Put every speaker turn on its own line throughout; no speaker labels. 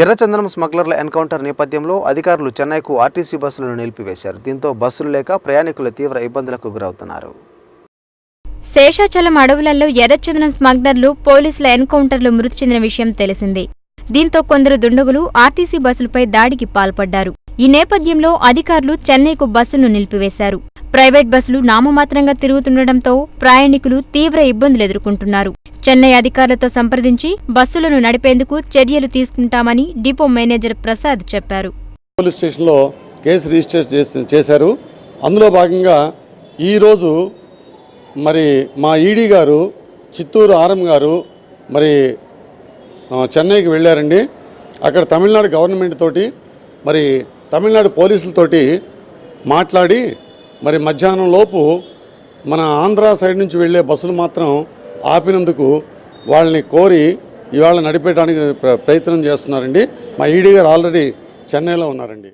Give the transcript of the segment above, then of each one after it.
ఎర్రచందనం స్మగ్లర్ల ఎన్కౌంటర్ నేపథ్యంలో అధికారులు చెన్నైకు ఆర్టీసీ బస్సులను నిలిపివేశారు. దీంతో బస్సులు లేక ప్రయాణికులు తీవ్ర ఇబ్బందులకు గురవుతున్నారు.
శేషాచలం అడవులలో ఎర్రచందనం స్మగ్లర్లు పోలీసుల ఎన్కౌంటర్లో మృతి చెందిన విషయం తెలిసిందే. దీంతో కొందరు దుండగులు ఆర్టీసీ బస్సులపై దాడికి పాల్పడ్డారు. ఈ నేపథ్యంలో అధికారులు చెన్నైకు బస్సులను నిలిపివేశారు. ప్రైవేట్ బస్సులు నామమాత్రంగా తిరుగుతుండటంతో ప్రయాణికులు తీవ్ర ఇబ్బందులు ఎదుర్కొంటున్నారు. చెన్నై అధికారులతో సంప్రదించి బస్సులను నడిపేందుకు చర్యలు తీసుకుంటామని డిపో మేనేజర్ ప్రసాద్ చెప్పారు.
పోలీస్ స్టేషన్లో కేసు రిజిస్టర్ చేశారు. అందులో భాగంగా ఈరోజు మరి మా ఈడీ గారు చిత్తూరు ఆర్ఎం గారు మరి చెన్నైకి వెళ్ళారండి. అక్కడ తమిళనాడు గవర్నమెంట్ తోటి మరి తమిళనాడు పోలీసులతోటి మాట్లాడి మరి మధ్యాహ్నం లోపు మన ఆంధ్ర సైడ్ నుంచి వెళ్ళే బస్సులు మాత్రం ఆపినందుకు వాళ్ళని కోరి ఇవాళ నడిపేయడానికి ప్రయత్నం చేస్తున్నారండి. మా ఈడీ గారు ఆల్రెడీ చెన్నైలో ఉన్నారండి.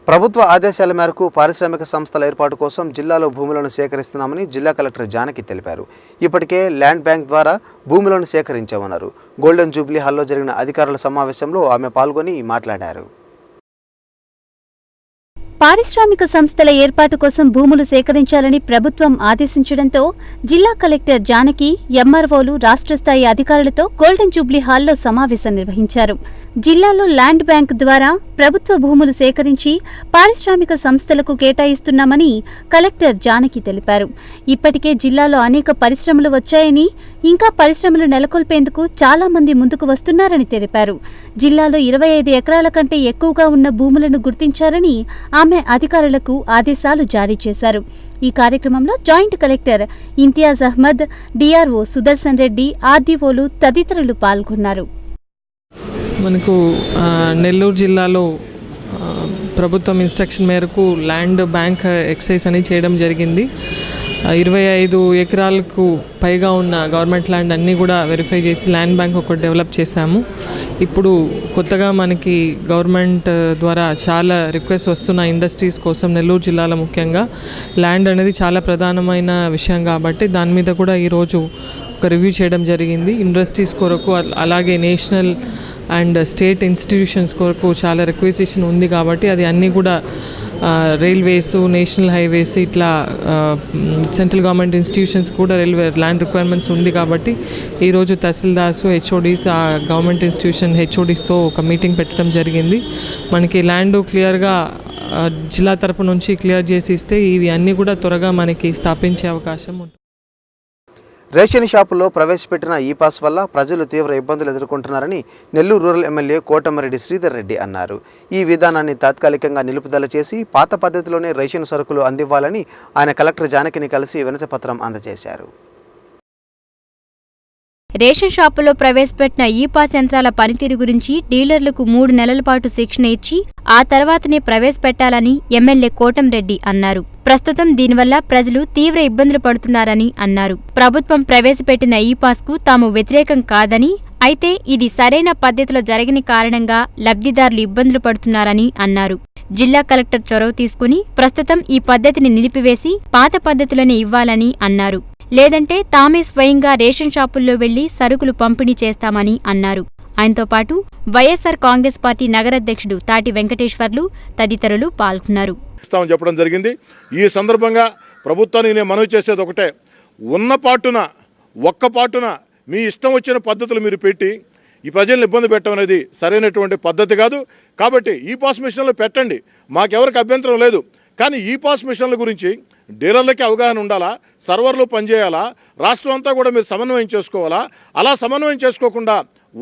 ప్రభుత్వ ఆదేశాల మేరకు పారిశ్రామిక సంస్థల ఏర్పాటు కోసం జిల్లాలో భూములను సేకరిస్తున్నామని జిల్లా కలెక్టర్ జానకి తెలిపారు. ఇప్పటికే ల్యాండ్ బ్యాంక్ ద్వారా భూములను సేకరించామన్నారు. గోల్డెన్ జూబ్లీ హాల్లో జరిగిన అధికారుల సమావేశంలో ఆమె పాల్గొని మాట్లాడారు.
పారిశ్రామిక సంస్థల ఏర్పాటు కోసం భూములు సేకరించాలని ప్రభుత్వం ఆదేశించడంతో జిల్లా కలెక్టర్ జానకి ఎంఆర్ఓలు రాష్ట్ర స్థాయి అధికారులతో గోల్డెన్ జూబ్లీ హాల్లో సమావేశం నిర్వహించారు. జిల్లాలో ల్యాండ్ బ్యాంక్ ద్వారా ప్రభుత్వ భూములు సేకరించి పారిశ్రామిక సంస్థలకు కేటాయిస్తున్నామని కలెక్టర్ జానకి తెలిపారు. ఇప్పటికే జిల్లాలో అనేక పరిశ్రమలు వచ్చాయని, ఇంకా పరిశ్రమలు నెలకొల్పేందుకు చాలా మంది ముందుకు వస్తున్నారని తెలిపారు. జిల్లాలో 25 ఎకరాల కంటే ఎక్కువగా ఉన్న భూములను గుర్తించారని ఆమె అధికారులకు ఆదేశాలు జారీ చేశారు. ఈ కార్యక్రమంలో joint collector Imtiaz Ahmed, DRO Sudarshan Reddy, ఆర్డీఓలు తదితరులు పాల్గొన్నారు.
మనకు నెల్లూరు జిల్లాలో ప్రభుత్వం ఇన్స్ట్రక్షన్ మేరకు ల్యాండ్ బ్యాంక్ ఎక్సైజ్ అని చేయడం జరిగింది. 25 ఎకరాలకు పైగా ఉన్న గవర్నమెంట్ ల్యాండ్ అన్నీ కూడా వెరిఫై చేసి ల్యాండ్ బ్యాంక్ ఒకటి డెవలప్ చేశాము. ఇప్పుడు కొత్తగా మనకి గవర్నమెంట్ ద్వారా చాలా రిక్వెస్ట్ వస్తున్న ఇండస్ట్రీస్ కోసం నెల్లూరు జిల్లాలో ముఖ్యంగా ల్యాండ్ అనేది చాలా ప్రధానమైన విషయం కాబట్టి దాని మీద కూడా ఈరోజు ఒక రివ్యూ చేయడం జరిగింది. ఇండస్ట్రీస్ కొరకు అలాగే నేషనల్ అండ్ స్టేట్ ఇన్స్టిట్యూషన్స్ కొరకు చాలా రిక్వెజిషన్ ఉంది కాబట్టి అది అన్నీ కూడా రైల్వేస్, నేషనల్ హైవేస్, ఇట్లా సెంట్రల్ గవర్నమెంట్ ఇన్స్టిట్యూషన్స్ కూడా రైల్వే ల్యాండ్ రిక్వైర్మెంట్స్ ఉంది కాబట్టి ఈరోజు తహసీల్దార్స్, హెచ్ఓడీస్, ఆ గవర్నమెంట్ ఇన్స్టిట్యూషన్ హెచ్ఓడీస్తో ఒక మీటింగ్ పెట్టడం జరిగింది. మనకి ల్యాండ్ క్లియర్గా జిల్లా తరపు నుంచి క్లియర్ చేసి ఇస్తే ఇవి అన్నీ కూడా త్వరగా మనకి స్థాపించే అవకాశం ఉంటుంది.
రేషన్ షాపుల్లో ప్రవేశపెట్టిన ఈ పాస్ వల్ల ప్రజలు తీవ్ర ఇబ్బందులు ఎదుర్కొంటున్నారని నెల్లూరు రూరల్ ఎమ్మెల్యే కోటమిరెడ్డి శ్రీధర్ రెడ్డి అన్నారు. ఈ విధానాన్ని తాత్కాలికంగా నిలుపుదల చేసి పాత పద్ధతిలోనే రేషన్ సరుకులు అందివ్వాలని ఆయన కలెక్టర్ జానకిని కలిసి వినతిపత్రం అందజేశారు.
రేషన్ షాపుల్లో ప్రవేశపెట్టిన ఈ పాస్ యంత్రాల పనితీరు గురించి డీలర్లకు 3 నెలల పాటు శిక్షణ ఇచ్చి ఆ తర్వాతనే ప్రవేశపెట్టాలని ఎమ్మెల్యే కోటంరెడ్డి అన్నారు. ప్రస్తుతం దీనివల్ల ప్రజలు తీవ్ర ఇబ్బందులు పడుతున్నారని అన్నారు. ప్రభుత్వం ప్రవేశపెట్టిన ఈ పాస్కు తాము వ్యతిరేకం కాదని, అయితే ఇది సరైన పద్ధతిలో జరగని కారణంగా లబ్ధిదారులు ఇబ్బందులు పడుతున్నారని అన్నారు. జిల్లా కలెక్టర్ చొరవ తీసుకుని ప్రస్తుతం ఈ పద్ధతిని నిలిపివేసి పాత పద్ధతిలోనే ఇవ్వాలని అన్నారు. లేదంటే తామే స్వయంగా రేషన్ షాపుల్లో వెళ్లి సరుకులు పంపిణీ చేస్తామని అన్నారు. ఆయనతో పాటు వైఎస్ఆర్ కాంగ్రెస్ పార్టీ నగరాధ్యక్షుడు తాటి వెంకటేశ్వర్లు తదితరులు పాల్గొన్నారు.
చెప్పడం జరిగింది. ఈ సందర్భంగా ప్రభుత్వానికి నేను మనవి చేసేది ఒకటే, ఒక్క పాటున మీ ఇష్టం వచ్చిన పద్ధతులు మీరు పెట్టి ఈ ప్రజలను ఇబ్బంది పెట్టడం అనేది సరైనటువంటి పద్ధతి కాదు. కాబట్టి ఈ పాస్ మిషన్లు పెట్టండి, మాకెవరికి అభ్యంతరం లేదు. కానీ ఈ పాస్ మిషన్ల గురించి డీలర్లకి అవగాహన ఉండాలా, సర్వర్లు పనిచేయాలా, రాష్ట్రం అంతా కూడా మీరు సమన్వయం చేసుకోవాలా. అలా సమన్వయం చేసుకోకుండా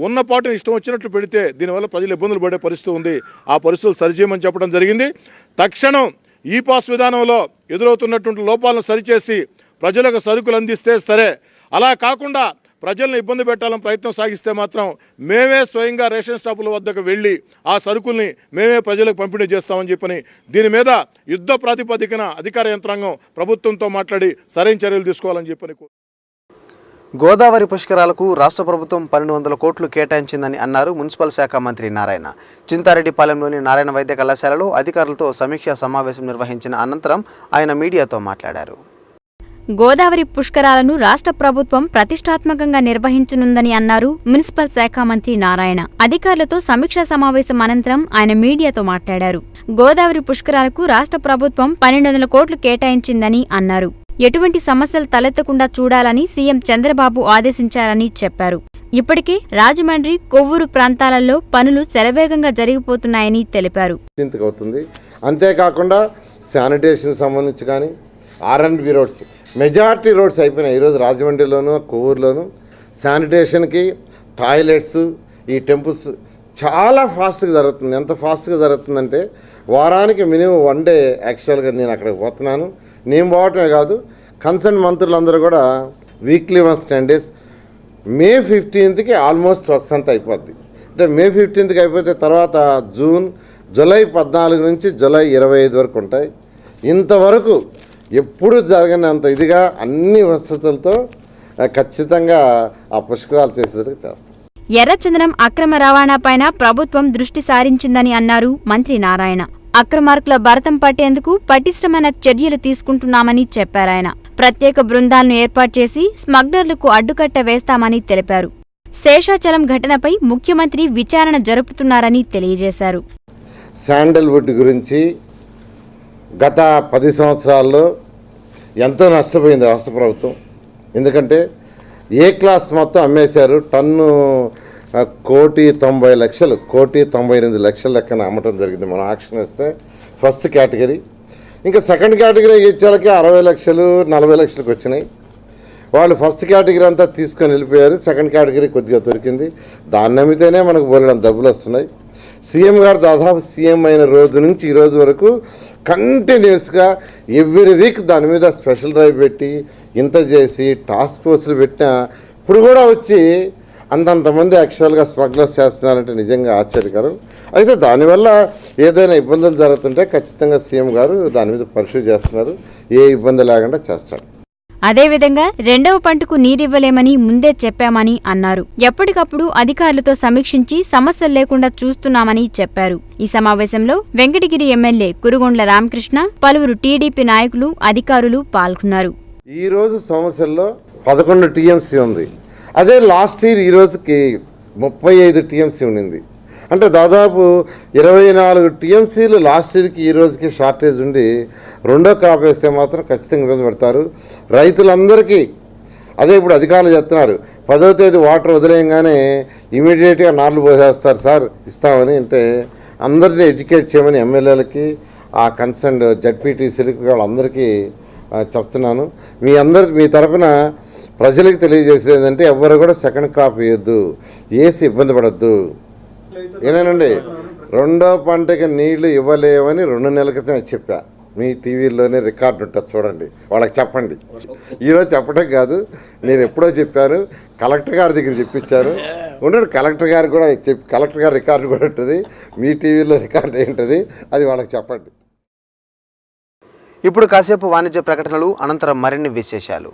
ఉన్న పాటుని ఇష్టం వచ్చినట్లు పెడితే దీనివల్ల ప్రజలు ఇబ్బందులు పడే పరిస్థితి ఉంది. ఆ పరిస్థితులు సరిచేయమని చెప్పడం జరిగింది. తక్షణం ఈ పాస్ విధానంలో ఎదురవుతున్నటువంటి లోపాలను సరిచేసి ప్రజలకు సరుకులు అందిస్తే సరే, అలా కాకుండా ప్రజలను ఇబ్బంది పెట్టాలని ప్రయత్నం సాగిస్తే మాత్రం మేమే స్వయంగా రేషన్ షాపుల వద్దకు వెళ్ళి ఆ సరుకుల్ని మేమే ప్రజలకు పంపిణీ చేస్తామని చెప్పని దీని మీద యుద్ధ ప్రాతిపదికన అధికార యంత్రాంగం ప్రభుత్వంతో మాట్లాడి సరైన చర్యలు తీసుకోవాలని చెప్పని.
గోదావరి పుష్కరాలకు రాష్ట్ర ప్రభుత్వం 1200 కోట్లు కేటాయించిందని అన్నారు మున్సిపల్ శాఖ మంత్రి నారాయణ. చింతారెడ్డిపాలెంలోని నారాయణ వైద్య కళాశాలలో అధికారులతో సమీక్షా సమావేశం నిర్వహించిన అనంతరం ఆయన మీడియాతో మాట్లాడారు.
గోదావరి పుష్కరాలను రాష్ట్ర ప్రభుత్వం ప్రతిష్టాత్మకంగా నిర్వహించనుందని అన్నారు మున్సిపల్ శాఖ మంత్రి నారాయణ. అధికారులతో సమీక్షా సమావేశం అనంతరం ఆయన మీడియాతో మాట్లాడారు. గోదావరి పుష్కరాలకు రాష్ట్ర ప్రభుత్వం 1200 కోట్లు కేటాయించిందని అన్నారు. ఎటువంటి సమస్యలు తలెత్తకుండా చూడాలని సీఎం చంద్రబాబు ఆదేశించారని చెప్పారు. ఇప్పటికే రాజమండ్రి, కొవ్వూరు ప్రాంతాలలో పనులు శరవేగంగా జరిగిపోతున్నాయని తెలిపారు.
అంతేకాకుండా శానిటేషన్ సంబంధించి కానీ R&B రోడ్స్ మెజారిటీ రోడ్స్ అయిపోయినాయి. ఈరోజు రాజమండ్రిలోను, కొవ్వూరులోను శానిటేషన్కి, టాయిలెట్స్, ఈ టెంపుల్స్ చాలా ఫాస్ట్గా జరుగుతుంది. ఎంత ఫాస్ట్గా జరుగుతుందంటే వారానికి మినిమం 1 డే యాక్చువల్గా నేను అక్కడికి పోతున్నాను. నేను పోవటమే కాదు, కన్సర్న్ మంత్రులందరూ కూడా వీక్లీ వన్స్ 10 days. మే 15కి ఆల్మోస్ట్ వర్క్స్ అంతా అయిపోద్ది. అంటే మే 15కి అయిపోతే తర్వాత జూలై 14 నుంచి జూలై 25 వరకు ఉంటాయి. ఇంతవరకు ఎప్పుడు జరగనంత ఇదిగా అన్ని వసతులతో ఖచ్చితంగా ఆ పుష్కరాలు చేసేందుకు చేస్తాం.
ఎర్రచందనం అక్రమ రవాణాపైన ప్రభుత్వం దృష్టి సారించిందని అన్నారు మంత్రి నారాయణ. అక్రమార్కుల భరతం పట్టేందుకు పటిష్టమైన చర్యలు తీసుకుంటున్నామని చెప్పారాయన. ప్రత్యేక బృందాలను ఏర్పాటు చేసి స్మగ్లర్లకు అడ్డుకట్ట వేస్తామని తెలిపారు. శేషాచలం ఘటనపై ముఖ్యమంత్రి విచారణ జరుపుతున్నారని తెలియజేశారు.
శాండల్వుడ్ గురించి గత 10 సంవత్సరాల్లో ఎంతో నష్టపోయింది రాష్ట్ర ప్రభుత్వం. ఎందుకంటే ఏ క్లాస్ మొత్తం అమ్మేశారు. టన్ను 1,90,00,000, 1,98,00,000 లెక్కన అమ్మటం జరిగింది. మనం ఆక్షన్ వేస్తే ఫస్ట్ కేటగిరీ. ఇంకా సెకండ్ కేటగిరీ ఇచ్చేలకి 60 లక్షలు, 40 లక్షలకు వచ్చినాయి. వాళ్ళు ఫస్ట్ కేటగిరీ అంతా తీసుకొని వెళ్ళిపోయారు. సెకండ్ కేటగిరీ కొద్దిగా దొరికింది. దాన్ని అమ్మితేనే మనకు బోలెడంత డబ్బులు వస్తున్నాయి. సీఎం గారు దాదాపు సీఎం అయిన రోజు నుంచి ఈ రోజు వరకు కంటిన్యూస్గా ఎవ్రీ వీక్ దాని మీద స్పెషల్ డ్రైవ్ పెట్టి ఇంత చేసి టాస్క్ ఫోర్స్లు పెట్టినా ఇప్పుడు కూడా వచ్చి అంతంతమంది యాక్చువల్గా స్మగ్లర్స్ చేస్తున్నారంటే నిజంగా ఆశ్చర్యకరం. అయితే దానివల్ల ఏదైనా ఇబ్బందులు జరుగుతుంటే ఖచ్చితంగా సీఎం గారు దాని మీద పరిశీలన చేస్తున్నారు. ఏ ఇబ్బంది లేకుండా చేస్తాడు.
అదేవిధంగా 2వ పంటకు నీరివ్వలేమని ముందే చెప్పామని అన్నారు. ఎప్పటికప్పుడు అధికారులతో సమీక్షించి సమస్యలు లేకుండా చూస్తున్నామని చెప్పారు. ఈ సమావేశంలో వెంకటగిరి ఎమ్మెల్యే కురుగొండ్ల రామకృష్ణ, పలువురు టీడీపీ నాయకులు, అధికారులు పాల్గొన్నారు.
ఈరోజు సమస్యల్లో 11 టీఎంసీ ఉంది. అదే లాస్ట్ ఇయర్ ఈ రోజుకి 35 టీఎంసీ ఉండింది. అంటే దాదాపు 24 టీఎంసీలు లాస్ట్ ఇయర్కి ఈ రోజుకి షార్టేజ్ ఉండి రెండో క్రాప్ వేస్తే మాత్రం ఖచ్చితంగా ఇబ్బంది పెడతారు రైతులందరికీ. అదే ఇప్పుడు అధికారులు చెప్తున్నారు 10వ తేదీ వాటర్ వదిలేయంగానే ఇమీడియట్గా నార్లు పోసేస్తారు సార్ ఇస్తామని. అంటే అందరినీ ఎడ్యుకేట్ చేయమని ఎమ్మెల్యేలకి, ఆ కన్సర్న్ జడ్పీటీసీలకి వాళ్ళందరికీ చెప్తున్నాను. మీ తరఫున ప్రజలకు తెలియజేసేది ఏంటంటే ఎవరు కూడా సెకండ్ క్రాప్ వేయొద్దు, వేసి ఇబ్బంది పడద్దు. ఏనేనండి, రెండో పంటకి నీళ్లు ఇవ్వలేవని 2 నెలల క్రితం చెప్పా. మీ టీవీలోనే రికార్డు ఉంటుంది చూడండి, వాళ్ళకి చెప్పండి. ఈరోజు చెప్పడం కాదు, నేను ఎప్పుడో చెప్పాను. కలెక్టర్ గారి దగ్గర చెప్పించాను. ఉండండి, కలెక్టర్ గారు కూడా కలెక్టర్ గారి రికార్డు కూడా ఉంటుంది. మీ టీవీలో రికార్డు ఏంటది అది వాళ్ళకి చెప్పండి.
ఇప్పుడు కాసేపు వాణిజ్య ప్రకటనలు, అనంతరం మరిన్ని విశేషాలు.